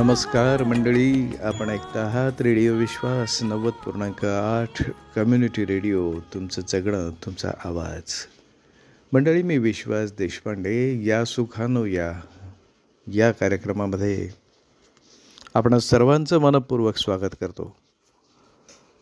नमस्कार मंडळी, आपण ऐकता आहात रेडिओ विश्वास 90.8 कम्युनिटी रेडिओ. तुमचं जगणं, तुमचा आवाज. मंडळी, मी विश्वास देशपांडे. या सुखानो या कार्यक्रमामध्ये आपण सर्वांचं मनपूर्वक स्वागत करतो.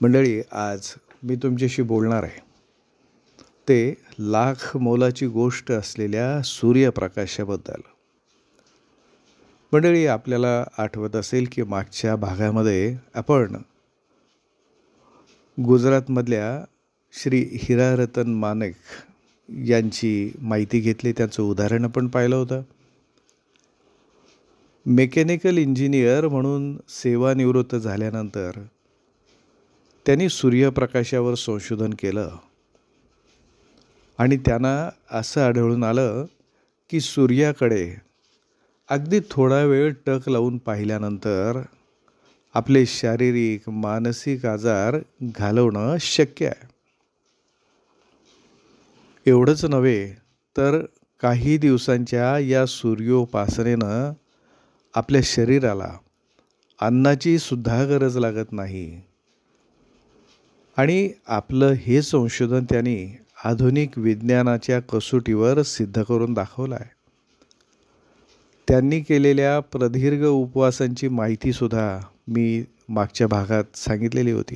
मंडळी, आज मी तुमच्याशी बोलणार आहे ते लाख मोलाची गोष्ट असलेल्या सूर्यप्रकाशाबद्दल. मंडळी, आपल्याला आठवत असेल की मागच्या भागामध्ये आपण गुजरातमधल्या श्री हीरा रतन मानेक यांची माहिती घेतली, त्यांचं उदाहरण आपण पाहिलं होतं. मेकॅनिकल इंजिनियर म्हणून सेवानिवृत्त झाल्यानंतर त्यांनी सूर्यप्रकाशावर संशोधन केलं आणि त्यांना असं आढळून आलं की सूर्याकडे अगदी थोडा वेळ टक लावून पाहिल्यानंतर आपले शारीरिक मानसिक आजार घालवणं शक्य आहे. एवढंच नव्हे तर काही दिवसांच्या या सूर्योपासनेनं आपल्या शरीराला अन्नाची सुद्धा गरज लागत नाही. आणि आपलं हे संशोधन त्यांनी आधुनिक विज्ञानाच्या कसोटीवर सिद्ध करून दाखवलं आहे. त्यांनी केलेल्या प्रदीर्घ उपवासांची माहितीसुद्धा मी मागच्या भागात सांगितलेली होती.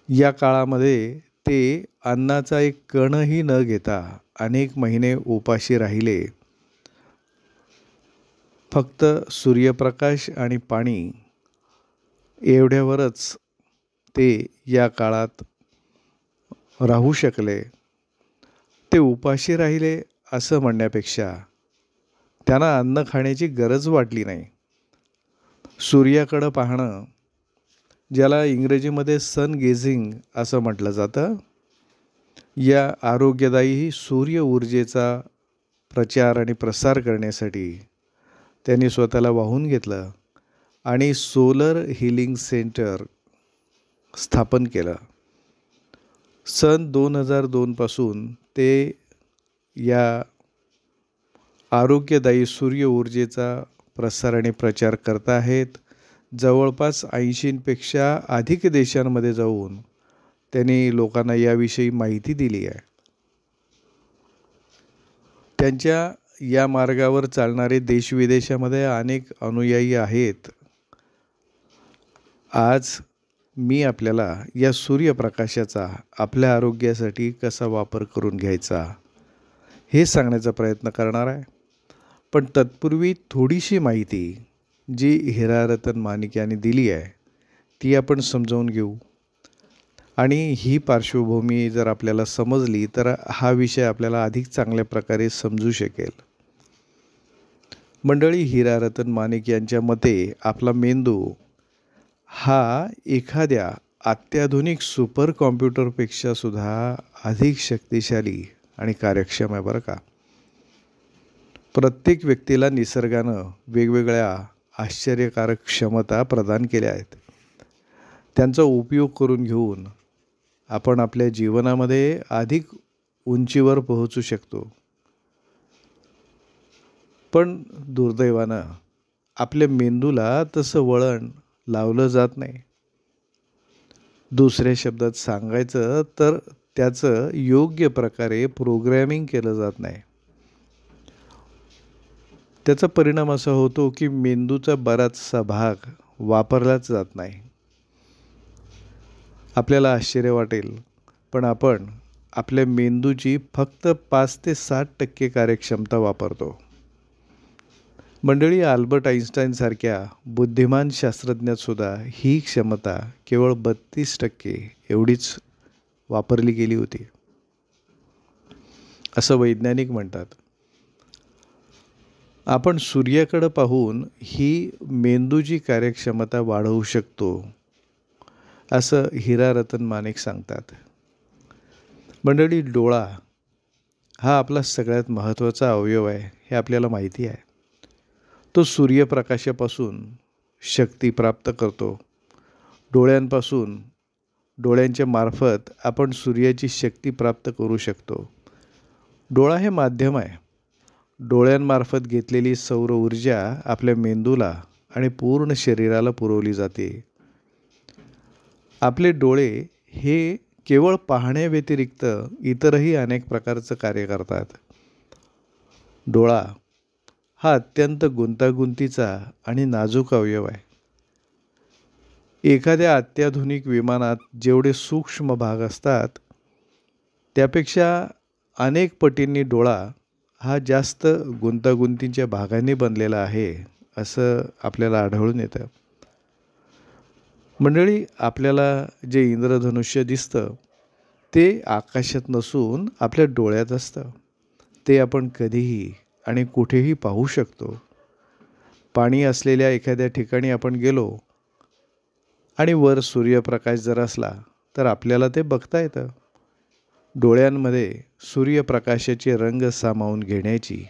या काळामध्ये ते अन्नाचा एक कणही न घेता अनेक महिने उपाशी राहिले. फक्त सूर्यप्रकाश आणि पाणी एवढ्यावरच ते या काळात राहू शकले. ते उपाशी राहिले असं म्हणण्यापेक्षा त्यांना अन्न खाण्याची गरज वाटली नाही. सूर्याकडं पाहणं, ज्याला इंग्रजीमध्ये सन गेझिंग असं म्हटलं जातं, या आरोग्यदायी सूर्य ऊर्जेचा प्रचार आणि प्रसार करण्यासाठी त्यांनी स्वतःला वाहून घेतलं आणि सोलर हिलिंग सेंटर स्थापन केलं. सन 2002 पासून ते या आरोग्यदायी सूर्य ऊर्जेचा प्रसार आणि प्रचार करत आहेत. जवळपास 80पेक्षा अधिक देशांमध्ये जाऊन त्यांनी लोकांना याविषयी माहिती दिली आहे. त्यांच्या या मार्गावर चालणारे देशविदेशामध्ये अनेक अनुयायी आहेत. आज मी आपल्याला या सूर्यप्रकाशाचा आपल्या आरोग्यासाठी कसा वापर करून घ्यायचा हे सांगण्याचा प्रयत्न करणार आहे. पण तत्पूर्वी थोडीशी माहिती जी हीरा रतन मानेक यांनी दिली आहे ती आपण समजावून घेऊ. आणि ही पार्श्वभूमी जर आपल्याला समजली तर हा विषय आपल्याला अधिक चांगल्या प्रकारे समजू शकेल. मंडळी, हीरा रतन मानेक यांच्या मते आपला मेंदू हा एखाद्या अत्याधुनिक सुपर कॉम्प्युटरपेक्षा सुद्धा अधिक शक्तिशाली आणि कार्यक्षम आहे बरं का. प्रत्येक व्यक्तीला निसर्गानं वेगवेगळ्या आश्चर्यकारक क्षमता प्रदान केल्या आहेत. त्यांचा उपयोग करून घेऊन आपण आपल्या जीवनामध्ये अधिक उंचीवर पोहोचू शकतो. पण दुर्दैवानं आपल्या मेंदूला तसं वळण लावलं जात नाही. दुसऱ्या शब्दात सांगायचं तर त्याचं योग्य प्रकारे प्रोग्रॅमिंग केलं जात नाही. त्याचा परिणाम असा होतो की मेंदूचा बराचसा भाग वापरलाच जात नाही. आपल्याला आश्चर्य वाटेल, पण आपण आपल्या मेंदूची फक्त 5 ते 7% कार्यक्षमता वापरतो. मंडळी, अल्बर्ट आइन्स्टाईनसारख्या बुद्धिमान शास्त्रज्ञातसुद्धा ही क्षमता केवळ 32% एवढीच वापरली गेली होती असं वैज्ञानिक म्हणतात. आपण सूर्याकडे पाहून ही मेंदूची कार्यक्षमता वाढवू शकतो असं हीरा रतन मानेक सांगतात. मंडळी, डोळा हा आपला सगळ्यात महत्त्वाचा अवयव आहे हे आपल्याला माहिती आहे. तो सूर्यप्रकाशापासून शक्ती प्राप्त करतो. डोळ्यांच्या मार्फत आपण सूर्याची शक्ती प्राप्त करू शकतो. डोळा हे माध्यम आहे. डोळ्यांमार्फत घेतलेली सौर ऊर्जा आपल्या मेंदूला आणि पूर्ण शरीराला पुरवली जाते. आपले डोळे हे केवळ पाहण्याव्यतिरिक्त इतरही अनेक प्रकारचं कार्य करतात. डोळा हा अत्यंत गुंतागुंतीचा आणि नाजूक अवयव आहे. एखाद्या अत्याधुनिक विमानात जेवढे सूक्ष्म भाग असतात त्यापेक्षा अनेक पटींनी डोळा हा जास्त गुंतागुंतीच्या भागांनी बनलेला आहे असं आपल्याला आढळून येतं. मंडळी, आपल्याला जे इंद्रधनुष्य दिसतं ते आकाशात नसून आपल्या डोळ्यात असतं. ते आपण कधीही आणि कुठेही पाहू शकतो. पाणी असलेल्या एखाद्या ठिकाणी आपण गेलो आणि वर सूर्यप्रकाश जर असला तर आपल्याला ते बघता येतं. डोळ्यांमध्ये सूर्यप्रकाशाचे रंग सामावून घेण्याची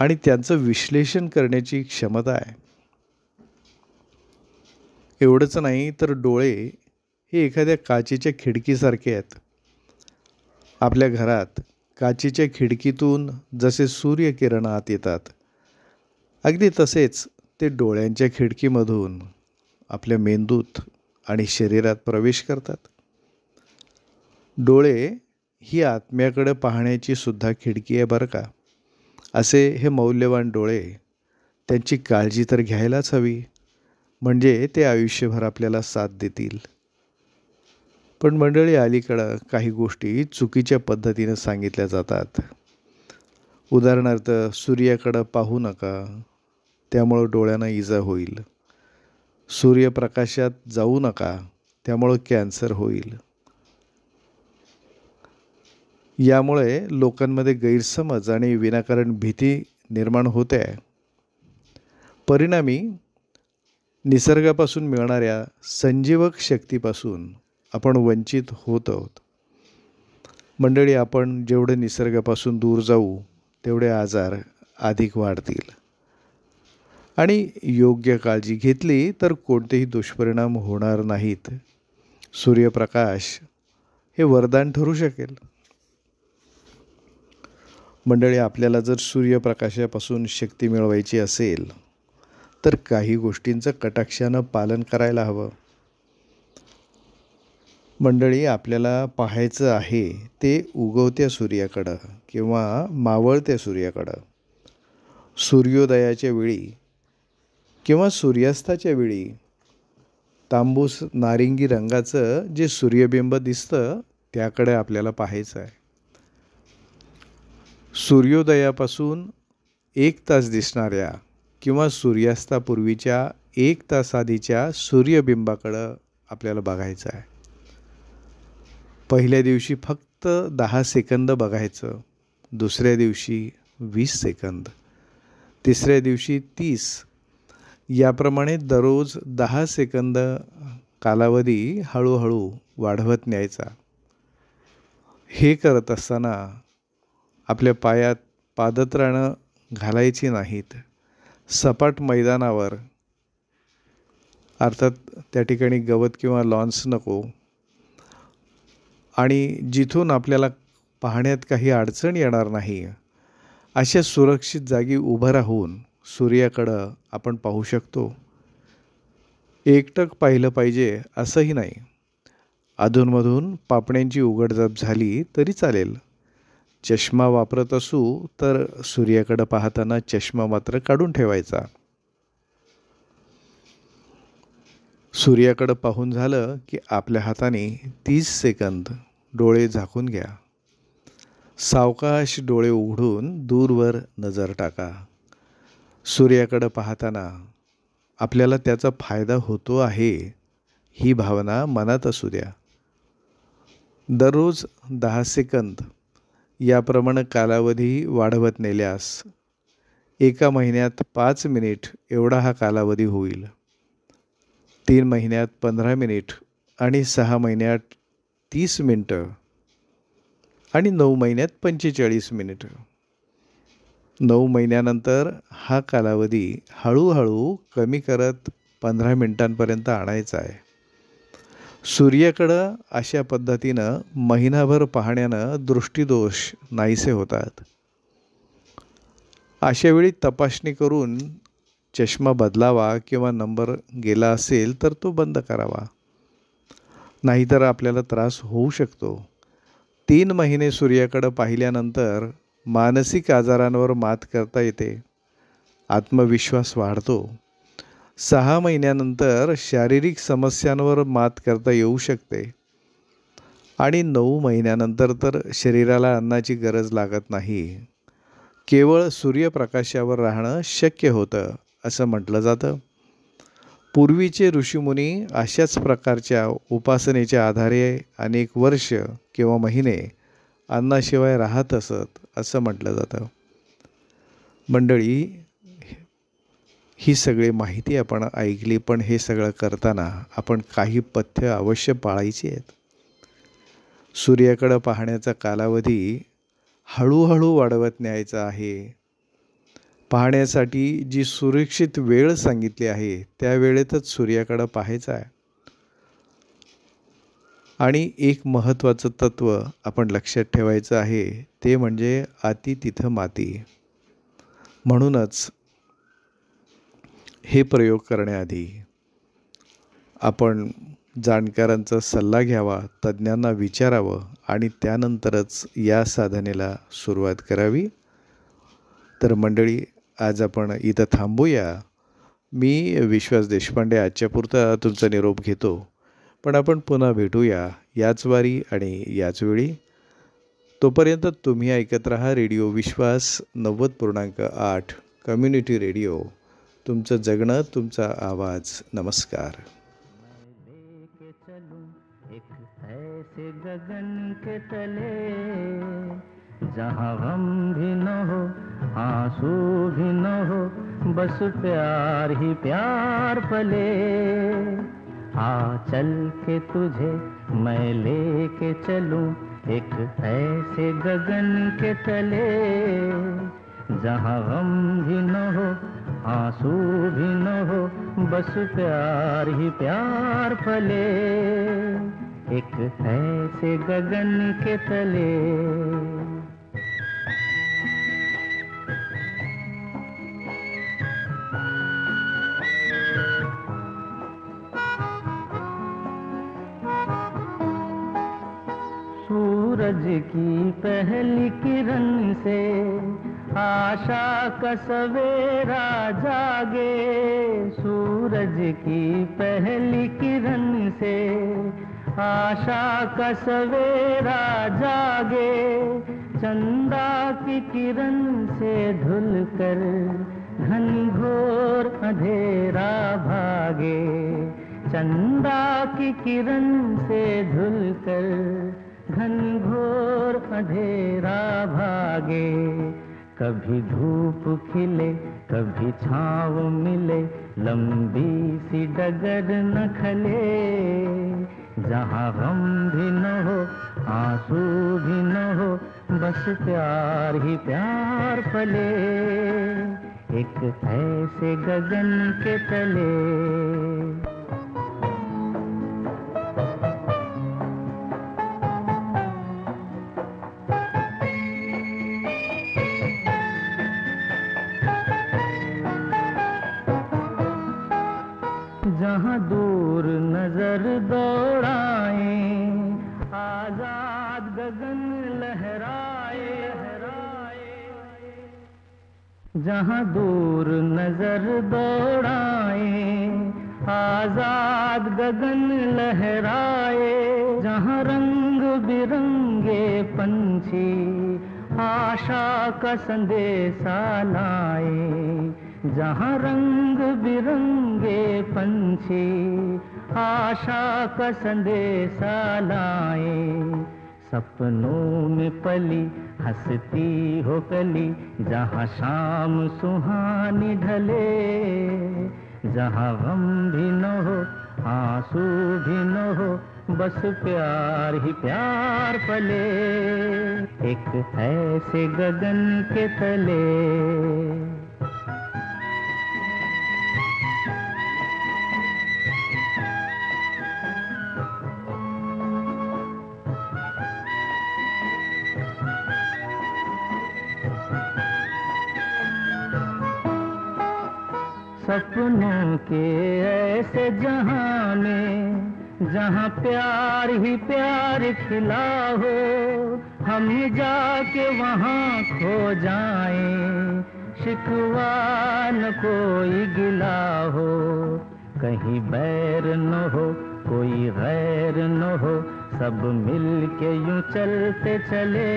आणि त्यांचं विश्लेषण करण्याची क्षमता आहे. एवढंच नाही तर डोळे हे एखाद्या काचेच्या खिडकीसारखे आहेत. आपल्या घरात काचेच्या खिडकीतून जसे सूर्यकिरण आत येतात, अगदी तसेच ते डोळ्यांच्या खिडकीमधून आपल्या मेंदूत आणि शरीरात प्रवेश करतात. डोळे ही आत्म्याकडे पाहण्याची सुद्धा खिडकी आहे बरं का. असे हे मौल्यवान डोळे, त्यांची काळजी तर घ्यायलाच हवी, म्हणजे ते आयुष्यभर आपल्याला साथ देतील. पण मंडळी, अलीकडं काही गोष्टी चुकीच्या पद्धतीनं सांगितल्या जातात. उदाहरणार्थ, सूर्याकडं पाहू नका, त्यामुळं डोळ्यांना इजा होईल. सूर्यप्रकाशात जाऊ नका, त्यामुळं कॅन्सर होईल. यामुळे लोकांमध्ये गैरसमज आणि विनाकारण भीती निर्माण होते आहे. परिणामी निसर्गापासून मिळणाऱ्या संजीवक शक्तीपासून आपण वंचित होत आहोत. मंडळी, आपण जेवढे निसर्गापासून दूर जाऊ तेवढे आजार अधिक वाढतील. आणि योग्य काळजी घेतली तर कोणतेही दुष्परिणाम होणार नाहीत. सूर्यप्रकाश हे वरदान ठरू शकेल. मंडळी, आपल्याला जर सूर्यप्रकाशापासून शक्ती मिळवायची असेल तर काही गोष्टींचं कटाक्षानं पालन करायला हवं. मंडळी, आपल्याला पाहायचं आहे ते उगवत्या सूर्याकडं किंवा मावळत्या सूर्याकडं. सूर्योदयाच्या वेळी किंवा सूर्यास्ताच्या वेळी तांबूस नारिंगी रंगाचं जे सूर्यबिंब दिसतं त्याकडे आपल्याला पाहायचं आहे. सूर्योदयापासून 1 तास दिसणाऱ्या किंवा सूर्यास्तापूर्वीच्या 1 तास आधीच्या सूर्यबिंबाकडं आपल्याला बघायचं आहे. पहिल्या दिवशी फक्त 10 सेकंद बघायचं, दुसऱ्या दिवशी 20 सेकंद, तिसऱ्या दिवशी 30, याप्रमाणे दररोज 10 सेकंद कालावधी हळूहळू वाढवत न्यायचा. हे करत असताना आपल्या पायात पादत्राणं घालायची नाहीत. सपाट मैदानावर, अर्थात त्या ठिकाणी गवत किंवा लॉन्स नको, आणि जिथून आपल्याला पाहण्यात काही अडचण येणार नाही अशा सुरक्षित जागी उभं राहून सूर्याकडं आपण पाहू शकतो. एकटक पाहिलं पाहिजे असंही नाही. अधूनमधून पापण्यांची उघडझाप झाली तरी चालेल. चष्मा वापरत असू तर सूर्याकडं पाहताना चष्मा मात्र काढून ठेवायचा. सूर्याकडं पाहून झालं की आपल्या हाताने 30 सेकंद डोळे झाकून घ्या. सावकाश डोळे उघडून दूरवर नजर टाका. सूर्याकडं पाहताना आपल्याला त्याचा फायदा होतो आहे ही भावना मनात असू द्या. दररोज 10 सेकंद याप्रमाणे कालावधी वाढवत नेल्यास 1 महिन्यात 5 मिनिट एवढा हा कालावधी होईल. 3 महिन्यात 15 मिनिट आणि 6 महिन्यात 30 मिनिटं आणि 9 महिन्यात 45 मिनिटं. 9 महिन्यानंतर हा कालावधी हळूहळू कमी करत 15 मिनिटांपर्यंत आणायचा आहे. सूर्याकडं अशा पद्धतीनं महिनाभर पाहण्यानं दृष्टिदोष नाहीसे होतात. अशा वेळी तपासणी करून चष्मा बदलावा किंवा नंबर गेला असेल तर तो बंद करावा. नाहीतर आपल्याला त्रास होऊ शकतो. 3 महिने सूर्याकडे पाहिल्यानंतर मानसिक आजारांवर मात करता येते. आत्मविश्वास वाढतो. 6 महिन्यानंतर शारीरिक समस्यांवर मात करता येऊ शकते. आणि 9 महिन्यानंतर तर शरीराला अन्नाची गरज लागत नाही. केवळ सूर्यप्रकाशावर राहणं शक्य होतं असं म्हटलं जातं. पूर्वीचे ऋषीमुनी अशाच प्रकारच्या उपासनेच्या आधारे अनेक वर्ष किंवा महिने अन्नाशिवाय राहत असत असं म्हटलं जातं. मंडळी, ही सगळी माहिती आपण ऐकली, पण हे सगळं करताना आपण काही पथ्य अवश्य पाळायची आहेत. सूर्याकडं पाहण्याचा कालावधी हळूहळू वाढवत न्यायचा आहे. पाहण्यासाठी जी सुरक्षित वेळ सांगितली आहे त्या वेळेतच सूर्याकडं पाहायचं आहे. आणि एक महत्त्वाचं तत्त्व आपण लक्षात ठेवायचं आहे, ते म्हणजे अति तिथं माती. म्हणूनच हे प्रयोग करण्याआधी आपण जाणकारांचा सल्ला घ्यावा, तज्ज्ञांना विचारावं आणि त्यानंतरच या साधनेला सुरुवात करावी. तर मंडळी, आज आपण इथं थांबूया. मी विश्वास देशपांडे आजच्यापुरता तुमचा निरोप घेतो. पण आपण पुन्हा भेटूया याच वारी आणि याच वेळी. तोपर्यंत तुम्ही ऐकत राहा रेडिओ विश्वास 90.8 कम्युनिटी रेडिओ. तुमचं जगणं, तुमचा आवाज. नमस्कार. ऐसे गगन के तले जहाँ गम भी न हो, आंसू भी न हो, बस प्यार ही प्यार पले. आ चल के तुझे मैं लेके चलूं एक ऐसे गगन के तले जहाँ गम भी न हो, आंसू भी न हो, बस प्यार ही प्यार पले. एक ऐसे गगन के तले. सूरज की पहली किरण से आशा का सवेरा जागे. सूरज की पहली किरण से आशा का सवेरा जागे. चंदा की किरण से धुलकर घनघोर अंधेरा भागे. चंदा की किरण से धुलकर घनघोर अंधेरा भागे. कभी धूप खिले, कभी छाँव मिले, लंबी सी डगर न खले. जहाँ गम भी न हो, आंसू भी न हो, बस प्यार ही प्यार पले. एक ऐसे गगन के तले. जहाँ दूर नजर दौड़ाए, आजाद गगन लहराए. जहाँ दूर नजर दौड़ाए, आजाद गगन लहराए. जहाँ रंग बिरंगे पंछी आशा का संदेशा लाए. जहाँ रंग बिरंगे पंछी आशा का संदेशा लाए. सपनों में पली हंसती हो कली, जहाँ शाम सुहानी ढले. जहाँ गम भी न हो, आंसू भी न हो, बस प्यार ही प्यार पले. एक ऐसे गगन के तले. सपनों के ऐसे जहां में जहां प्यार ही प्यार खिला हो, हम जाके वहां खो जाएं, शिकवा न कोई गिला हो। कहीं बैर न हो कोई गैर न हो, सब मिल के यूं चलते चले,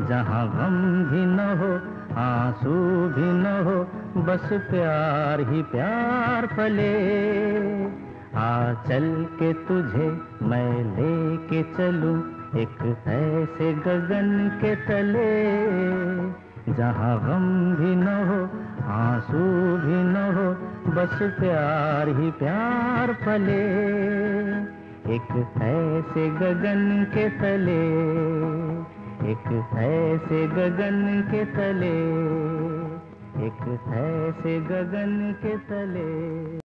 जहां गम भी न हो आंसू भी न हो, बस प्यार ही प्यार फले। आ चल के तुझे मैं लेके चलूं एक ऐसे गगन के तले, जहां गम भी न हो आंसू भी न हो, बस प्यार ही प्यार फले। एक ऐसे गगन के तले, एक ऐसे गगन के तले, एक ऐसे गगन के तले।